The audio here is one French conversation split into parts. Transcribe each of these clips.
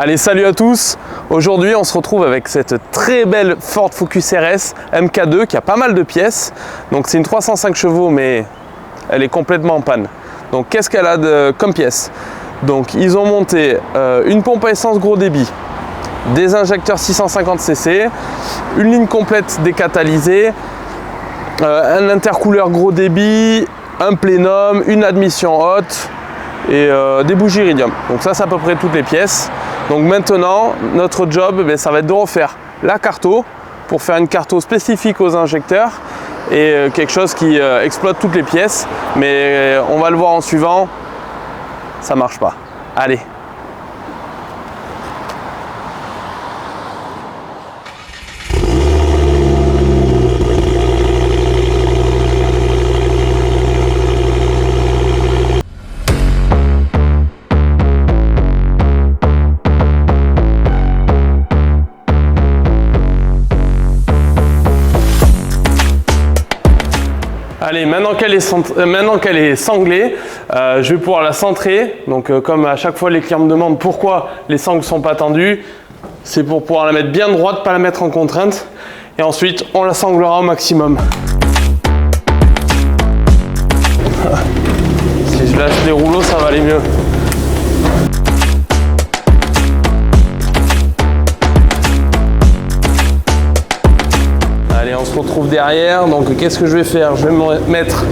Allez, salut à tous. Aujourd'hui, on se retrouve avec cette très belle Ford Focus RS MK2 qui a pas mal de pièces. Donc c'est une 305 chevaux, mais elle est complètement en panne. Donc qu'est-ce qu'elle a comme pièces? Donc ils ont monté une pompe à essence gros débit, des injecteurs 650cc, une ligne complète décatalysée, un intercouleur gros débit, un plénum, une admission haute et des bougies iridium. Donc ça c'est à peu près toutes les pièces. Donc maintenant notre job ça va être de refaire la carto pour faire une carto spécifique aux injecteurs et quelque chose qui exploite toutes les pièces, mais on va le voir en suivant, ça marche pas. Allez. Allez, maintenant qu'elle est sanglée, je vais pouvoir la centrer. Donc comme à chaque fois les clients me demandent pourquoi les sangles ne sont pas tendues, c'est pour pouvoir la mettre bien droite, pas la mettre en contrainte. Et ensuite, on la sanglera au maximum. Si je lâche les rouleaux, ça va aller mieux. Allez, on se retrouve derrière. Donc qu'est-ce que je vais faire? Je vais mettre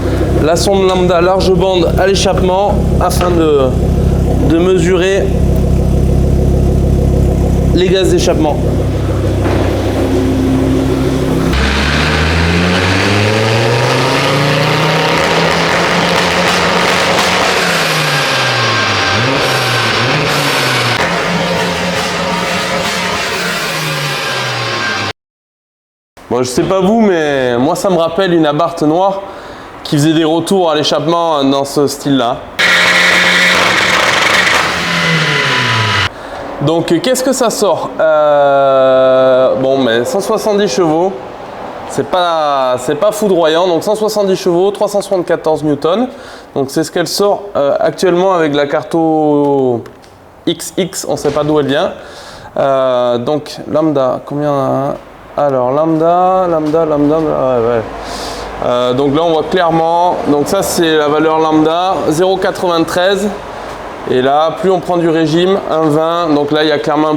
la sonde lambda large bande à l'échappement afin de mesurer les gaz d'échappement. Bon, je sais pas vous, mais moi ça me rappelle une Abarth noire qui faisait des retours à l'échappement dans ce style-là. Donc qu'est-ce que ça sort? Bon, mais 170 chevaux, c'est pas foudroyant. Donc 170 chevaux, 374 newtons. Donc c'est ce qu'elle sort actuellement avec la Carto XX, on sait pas d'où elle vient. Donc lambda, combien? Alors lambda, ouais. Donc là on voit clairement, donc ça c'est la valeur lambda, 0,93. Et là, plus on prend du régime, 1,20. Donc là il y a clairement un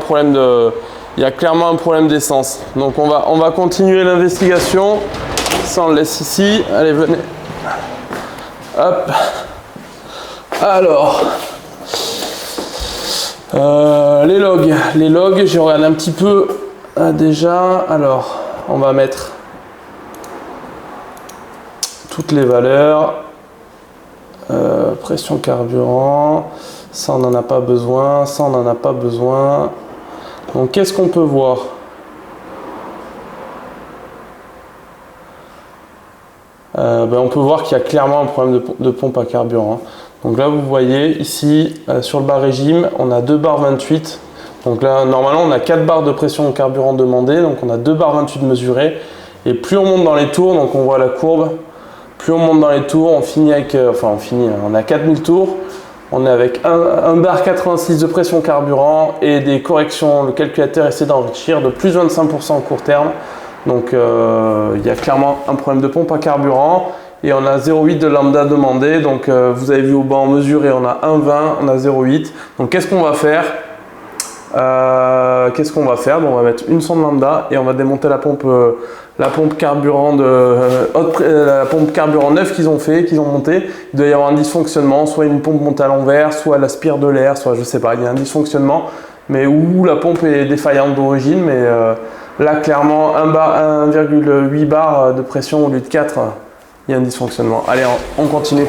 problème d'essence. Donc on va continuer l'investigation. Ça on le laisse ici. Allez, venez. Hop. Alors. Les logs, j'ai regardé un petit peu. Déjà, alors on va mettre toutes les valeurs, pression carburant, ça on n'en a pas besoin, ça on n'en a pas besoin. Donc qu'est-ce qu'on peut voir? On peut voir qu'il y a clairement un problème de pompe à carburant. Donc là vous voyez ici sur le bas régime on a 2 bars 28. Donc là, normalement, on a 4 barres de pression au carburant demandé, donc on a 2 barres 28 mesurées. Et plus on monte dans les tours, donc on voit la courbe, plus on monte dans les tours, on finit avec, on a 4000 tours, on est avec 1 bar 86 de pression carburant et des corrections, le calculateur essaie d'enrichir de plus 25% au court terme. Donc il y a clairement un problème de pompe à carburant et on a 0,8 de lambda demandé. Donc vous avez vu au banc mesuré, on a 1,20, on a 0,8. Donc qu'est-ce qu'on va faire? Bon, on va mettre une sonde lambda et on va démonter la pompe carburant la pompe carburant neuve qu'ils ont monté. Il doit y avoir un dysfonctionnement, soit une pompe monte à l'envers, soit elle aspire de l'air, soit je sais pas, il y a un dysfonctionnement, mais où la pompe est défaillante d'origine, mais là clairement 1,8 bar de pression au lieu de 4, il y a un dysfonctionnement. Allez, on continue.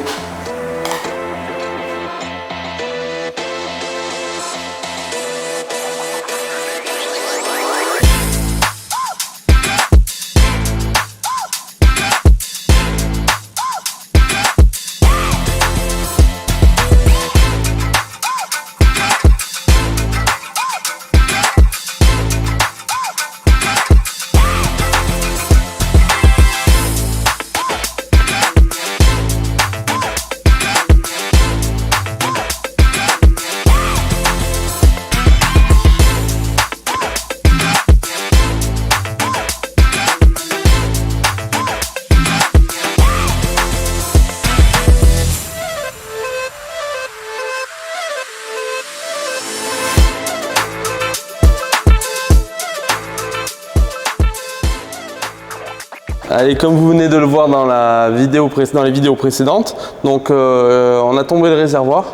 Allez, comme vous venez de le voir dans les vidéos précédentes, donc on a tombé le réservoir.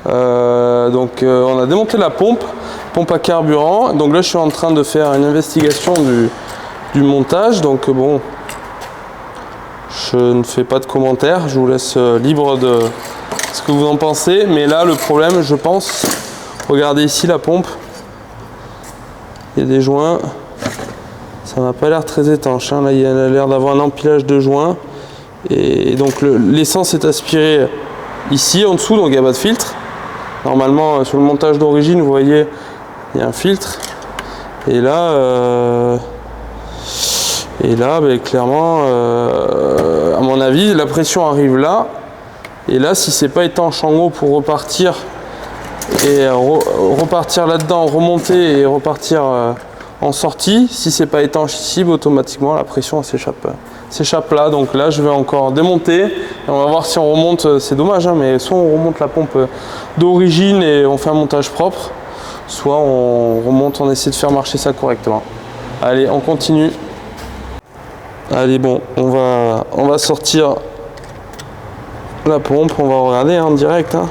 On a démonté la pompe à carburant. Donc là, je suis en train de faire une investigation du montage. Donc bon, je ne fais pas de commentaires. Je vous laisse libre de ce que vous en pensez. Mais là, le problème, je pense, regardez ici la pompe. Il y a des joints. Ça n'a pas l'air très étanche, hein. Là, il y a l'air d'avoir un empilage de joints. Et donc l'essence est aspirée ici en dessous, donc il n'y a pas de filtre. Normalement, sur le montage d'origine, vous voyez, il y a un filtre. Et là, clairement, à mon avis, la pression arrive là. Et là, si c'est pas étanche en haut pour repartir et repartir là-dedans, remonter et repartir en sortie, si c'est pas étanche ici, automatiquement la pression s'échappe là. Donc là, je vais encore démonter et on va voir si on remonte. C'est dommage, hein, mais soit on remonte la pompe d'origine et on fait un montage propre, soit on remonte, on essaie de faire marcher ça correctement. Allez, on continue. Allez, bon, on va sortir la pompe, on va regarder en direct, hein.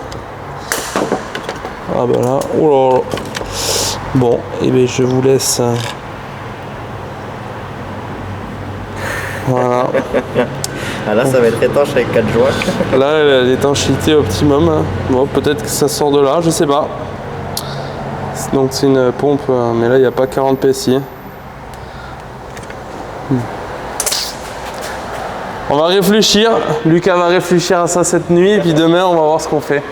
Ah bah là, oh là là. Bon, et bien je vous laisse. Voilà. Ah là, ça va être étanche avec 4 joints. Là, l'étanchéité optimum. Bon, peut-être que ça sort de là, je sais pas. Donc c'est une pompe, mais là il n'y a pas 40 PSI. On va réfléchir. Lucas va réfléchir à ça cette nuit, et puis demain on va voir ce qu'on fait.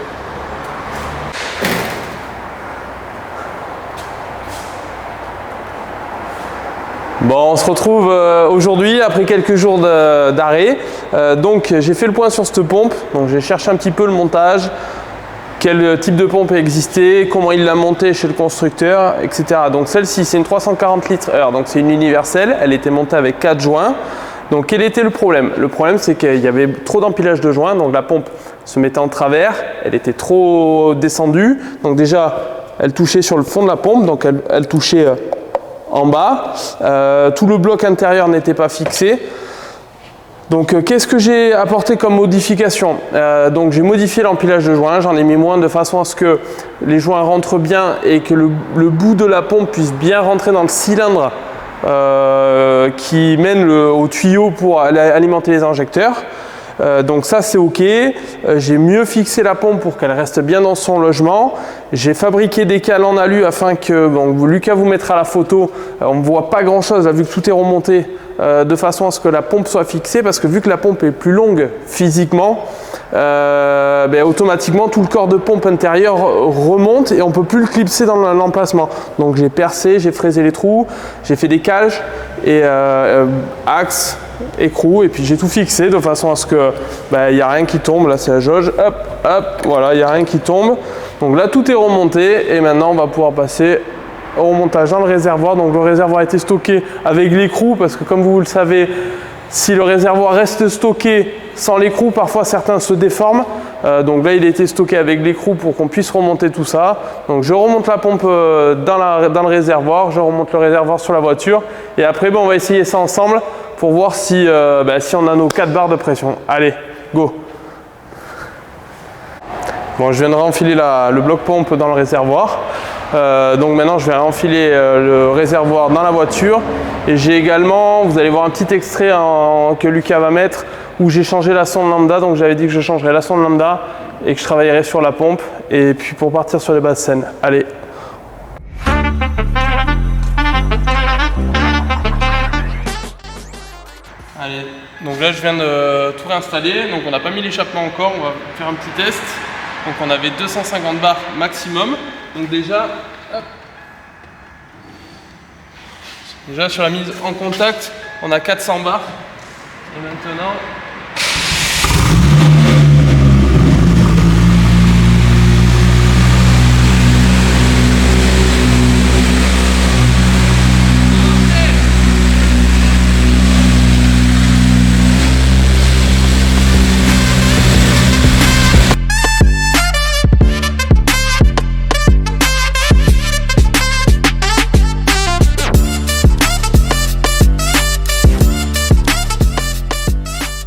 Bon, on se retrouve aujourd'hui après quelques jours d'arrêt. Donc j'ai fait le point sur cette pompe. Donc j'ai cherché un petit peu le montage, quel type de pompe existait, comment il l'a montée chez le constructeur, etc. Donc celle-ci c'est une 340 litres/heure, donc c'est une universelle. Elle était montée avec 4 joints. Donc quel était le problème? Le problème c'est qu'il y avait trop d'empilage de joints, donc la pompe se mettait en travers, elle était trop descendue. Donc déjà elle touchait sur le fond de la pompe, donc elle touchait en bas, tout le bloc intérieur n'était pas fixé. Donc qu'est-ce que j'ai apporté comme modification? Donc j'ai modifié l'empilage de joints, j'en ai mis moins de façon à ce que les joints rentrent bien et que le bout de la pompe puisse bien rentrer dans le cylindre qui mène au tuyau pour alimenter les injecteurs. Donc ça c'est ok. J'ai mieux fixé la pompe pour qu'elle reste bien dans son logement. J'ai fabriqué des cales en alu afin que, bon, Lucas vous mettra la photo, on ne voit pas grand chose là, vu que tout est remonté, de façon à ce que la pompe soit fixée, parce que vu que la pompe est plus longue physiquement, automatiquement tout le corps de pompe intérieur remonte et on ne peut plus le clipser dans l'emplacement. Donc j'ai percé, j'ai fraisé les trous, j'ai fait des cages et axe, écrou, et puis j'ai tout fixé de façon à ce que il n'y a rien qui tombe. Là c'est la jauge, hop, hop, voilà, il n'y a rien qui tombe. Donc là tout est remonté et maintenant on va pouvoir passer au remontage dans le réservoir. Donc le réservoir a été stocké avec l'écrou parce que comme vous le savez, si le réservoir reste stocké sans l'écrou, parfois certains se déforment. Donc là il a été stocké avec l'écrou pour qu'on puisse remonter tout ça. Donc je remonte la pompe dans le réservoir, je remonte le réservoir sur la voiture et après on va essayer ça ensemble pour voir si on a nos 4 barres de pression. Allez, go! Bon, je viens de renfiler le bloc pompe dans le réservoir. Donc maintenant je vais renfiler le réservoir dans la voiture. Et j'ai également, vous allez voir un petit extrait que Lucas va mettre où j'ai changé la sonde lambda. Donc j'avais dit que je changerais la sonde lambda et que je travaillerais sur la pompe. Et puis pour partir sur les basses scènes. Allez! Allez, donc là je viens de tout réinstaller, donc on n'a pas mis l'échappement encore, on va faire un petit test. Donc on avait 250 bars maximum, donc déjà sur la mise en contact, on a 400 bars. Et maintenant,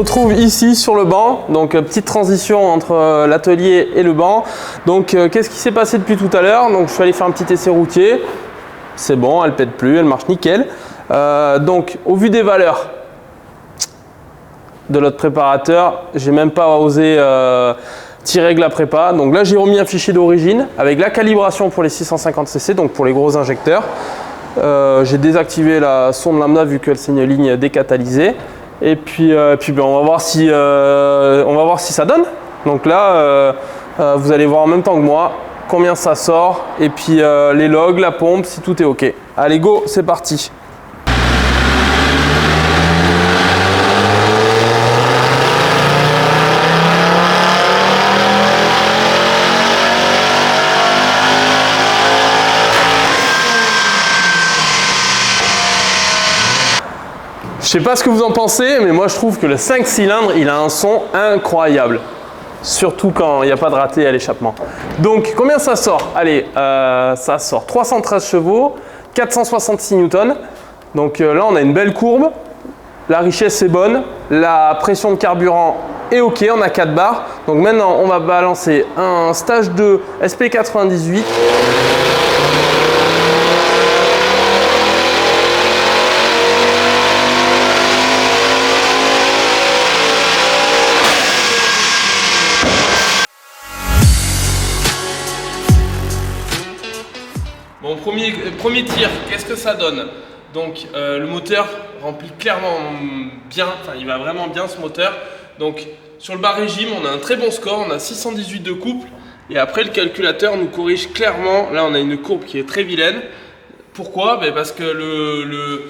On se retrouve ici sur le banc, donc petite transition entre l'atelier et le banc. Donc qu'est-ce qui s'est passé depuis tout à l'heure? Donc je suis allé faire un petit essai routier, c'est bon, elle pète plus, elle marche nickel. Donc au vu des valeurs de notre préparateur, j'ai même pas osé tirer avec la prépa. Donc là j'ai remis un fichier d'origine avec la calibration pour les 650cc, donc pour les gros injecteurs. J'ai désactivé la sonde lambda vu qu'elle c'est une ligne décatalysée. Et puis, ben, on va voir si ça donne. Donc là, vous allez voir en même temps que moi combien ça sort et puis les logs, la pompe, si tout est OK. Allez, go, c'est parti. Je sais pas ce que vous en pensez, mais moi je trouve que le 5 cylindres, il a un son incroyable. Surtout quand il n'y a pas de raté à l'échappement. Donc combien ça sort? Allez, ça sort 313 chevaux, 466 newtons. Donc là on a une belle courbe, la richesse est bonne, la pression de carburant est OK, on a 4 bars. Donc maintenant on va balancer un stage 2 SP98. Bon, premier tir, qu'est-ce que ça donne? Donc le moteur remplit clairement bien, enfin il va vraiment bien ce moteur. Donc sur le bas régime, on a un très bon score, on a 618 de couple. Et après le calculateur nous corrige clairement, là on a une courbe qui est très vilaine. Pourquoi? Ben parce que le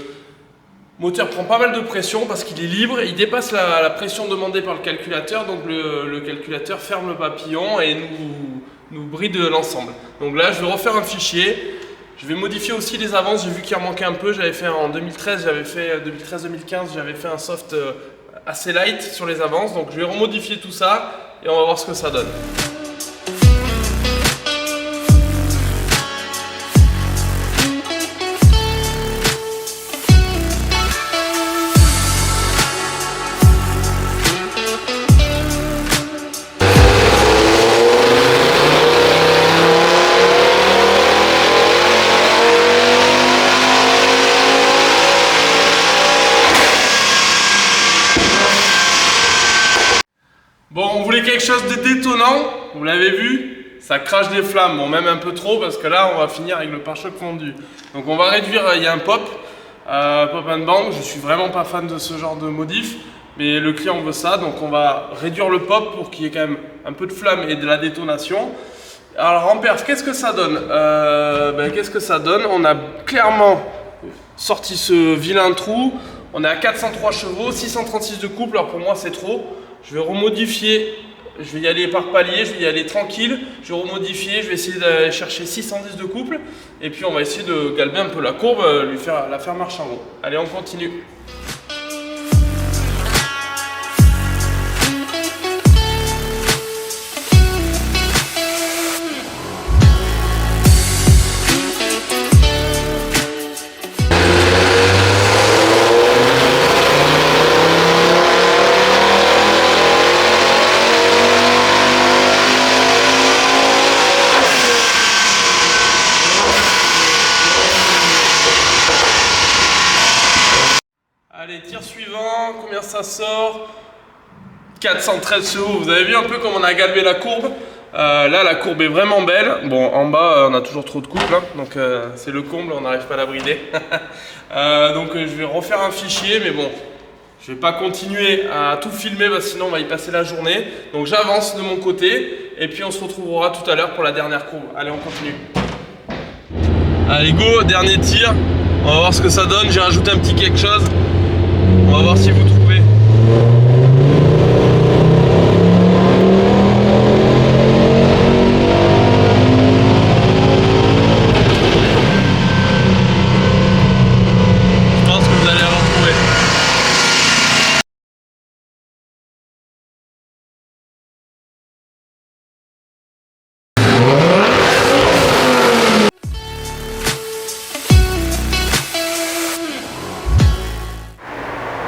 moteur prend pas mal de pression parce qu'il est libre, il dépasse la pression demandée par le calculateur, donc le calculateur ferme le papillon et nous bride l'ensemble. Donc là je vais refaire un fichier. Je vais modifier aussi les avances, j'ai vu qu'il en manquait un peu, j'avais fait en 2013, 2013-2015, j'avais fait un soft assez light sur les avances, donc je vais remodifier tout ça et on va voir ce que ça donne. Bon, on voulait quelque chose de détonnant, vous l'avez vu, ça crache des flammes, bon même un peu trop parce que là on va finir avec le pare-choc fondu. Donc on va réduire, il y a un pop and bang, je suis vraiment pas fan de ce genre de modif, mais le client veut ça, donc on va réduire le pop pour qu'il y ait quand même un peu de flamme et de la détonation. Alors en perf, qu'est-ce que ça donne? Qu'est-ce que ça donne? On a clairement sorti ce vilain trou, on est à 403 chevaux, 636 de couple, alors pour moi c'est trop. Je vais remodifier, je vais y aller par palier, je vais y aller tranquille, je vais remodifier, je vais essayer d'aller chercher 610 de couple et puis on va essayer de galber un peu la courbe, la faire marche en haut. Allez, on continue. Allez, tir suivant, combien ça sort? 413 chevaux, vous avez vu un peu comme on a galbé la courbe. Là la courbe est vraiment belle. Bon, en bas on a toujours trop de couple, hein, donc c'est le comble, on n'arrive pas à la brider. Donc je vais refaire un fichier, mais bon, je vais pas continuer à tout filmer parce que sinon on va y passer la journée. Donc j'avance de mon côté et puis on se retrouvera tout à l'heure pour la dernière courbe. Allez, on continue. Allez, go, dernier tir. On va voir ce que ça donne, j'ai rajouté un petit quelque chose. On va voir si vous trouvez. Je pense que vous allez avoir trouvé.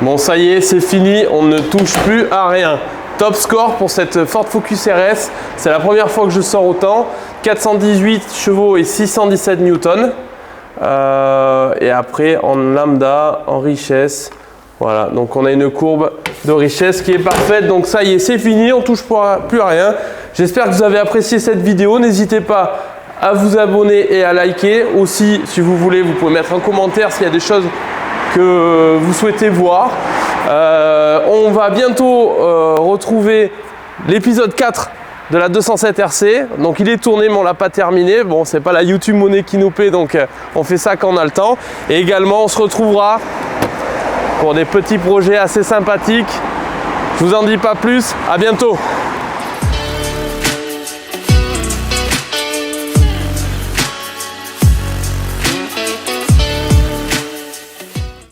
Bon, ça y est, c'est fini, on ne touche plus à rien. Top score pour cette Ford Focus RS. C'est la première fois que je sors autant. 418 chevaux et 617 newtons. Et après, en lambda, en richesse. Voilà, donc on a une courbe de richesse qui est parfaite. Donc ça y est, c'est fini, on ne touche plus à rien. J'espère que vous avez apprécié cette vidéo. N'hésitez pas à vous abonner et à liker. Aussi, si vous voulez, vous pouvez mettre un commentaire s'il y a des choses que vous souhaitez voir. On va bientôt retrouver l'épisode 4 de la 207 RC. Donc il est tourné mais on l'a pas terminé. Bon, c'est pas la YouTube monnaie qui nous paie, donc on fait ça quand on a le temps. Et également on se retrouvera pour des petits projets assez sympathiques. Je vous en dis pas plus, à bientôt.